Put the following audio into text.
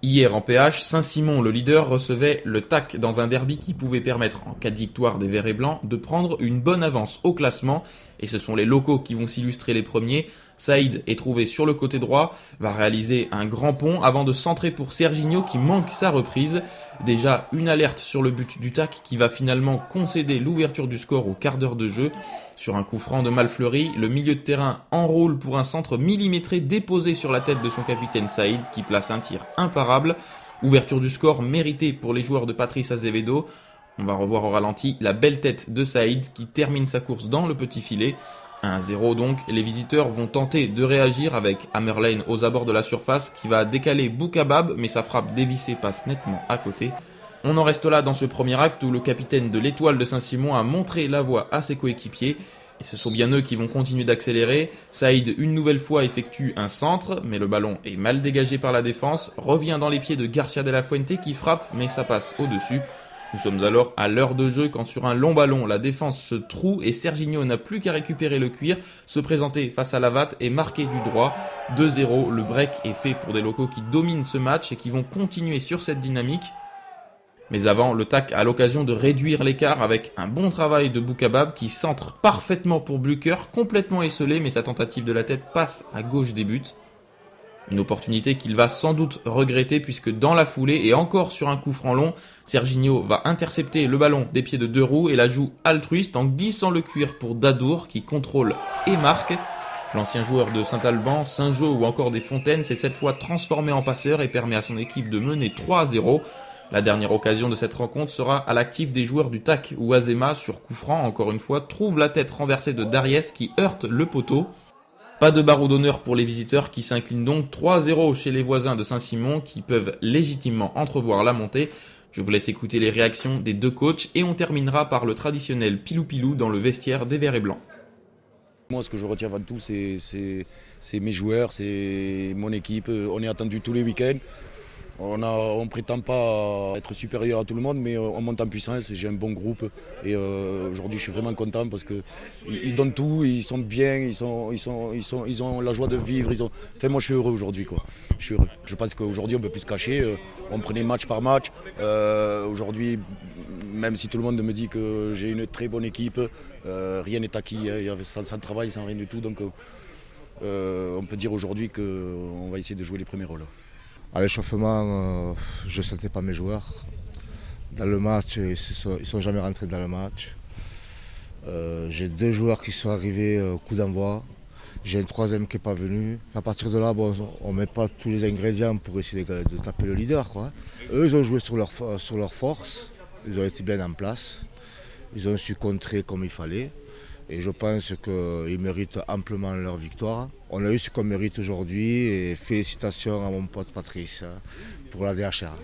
Hier en PH, Saint-Simon, le leader, recevait le TAC dans un derby qui pouvait permettre, en cas de victoire des Verts et Blancs, de prendre une bonne avance au classement. Et ce sont les locaux qui vont s'illustrer les premiers. Saïd est trouvé sur le côté droit, va réaliser un grand pont avant de centrer pour Serginho qui manque sa reprise. Déjà une alerte sur le but du TAC qui va finalement concéder l'ouverture du score au quart d'heure de jeu. Sur un coup franc de Malfleury, le milieu de terrain enroule pour un centre millimétré déposé sur la tête de son capitaine Saïd qui place un tir imparable. Ouverture du score méritée pour les joueurs de Patrice Azevedo. On va revoir au ralenti la belle tête de Saïd qui termine sa course dans le petit filet. 1-0 donc, les visiteurs vont tenter de réagir avec Hammerlane aux abords de la surface qui va décaler Boukabab mais sa frappe dévissée passe nettement à côté. On en reste là dans ce premier acte où le capitaine de l'Étoile de Saint-Simon a montré la voie à ses coéquipiers. Et ce sont bien eux qui vont continuer d'accélérer. Saïd une nouvelle fois effectue un centre, mais le ballon est mal dégagé par la défense, revient dans les pieds de Garcia de la Fuente qui frappe mais ça passe au-dessus. Nous sommes alors à l'heure de jeu quand sur un long ballon, la défense se troue et Serginho n'a plus qu'à récupérer le cuir, se présenter face à Lavat et marquer du droit. 2-0, le break est fait pour des locaux qui dominent ce match et qui vont continuer sur cette dynamique. Mais avant, le TAC a l'occasion de réduire l'écart avec un bon travail de Boukabab qui centre parfaitement pour Blücher, complètement esselé mais sa tentative de la tête passe à gauche des buts. Une opportunité qu'il va sans doute regretter puisque dans la foulée et encore sur un coup franc long, Serginho va intercepter le ballon des pieds de Deroux et la joue altruiste en glissant le cuir pour Dadour qui contrôle et marque. L'ancien joueur de Saint-Alban, Saint-Jean ou encore des Fontaines s'est cette fois transformé en passeur et permet à son équipe de mener 3-0. La dernière occasion de cette rencontre sera à l'actif des joueurs du TAC où Azema, sur coup franc encore une fois, trouve la tête renversée de Dariès qui heurte le poteau. Pas de barreau d'honneur pour les visiteurs qui s'inclinent donc 3-0 chez les voisins de Saint-Simon qui peuvent légitimement entrevoir la montée. Je vous laisse écouter les réactions des deux coachs et on terminera par le traditionnel pilou-pilou dans le vestiaire des Verts et Blancs. Moi, ce que je retiens avant tout, c'est mes joueurs, c'est mon équipe. On est attendu tous les week-ends. On ne prétend pas être supérieur à tout le monde, mais on monte en puissance et j'ai un bon groupe. Et aujourd'hui, je suis vraiment content parce qu'ils donnent tout, ils sont bien, ils ont la joie de vivre. Enfin, moi, je suis heureux aujourd'hui, quoi. Je suis heureux. Je pense qu'aujourd'hui, on ne peut plus se cacher. On prenait match par match. Aujourd'hui, même si tout le monde me dit que j'ai une très bonne équipe, rien n'est acquis. Sans travail, sans rien du tout. Donc, on peut dire aujourd'hui qu'on va essayer de jouer les premiers rôles. À l'échauffement, je ne sentais pas mes joueurs. Dans le match, ils ne sont jamais rentrés dans le match. J'ai deux joueurs qui sont arrivés au coup d'envoi. J'ai un troisième qui n'est pas venu. À partir de là, on ne met pas tous les ingrédients pour essayer de taper le leader, quoi. Eux, ils ont joué sur leur force. Ils ont été bien en place. Ils ont su contrer comme il fallait. Et je pense qu'ils méritent amplement leur victoire. On a eu ce qu'on mérite aujourd'hui et félicitations à mon pote Patrice pour la DHR.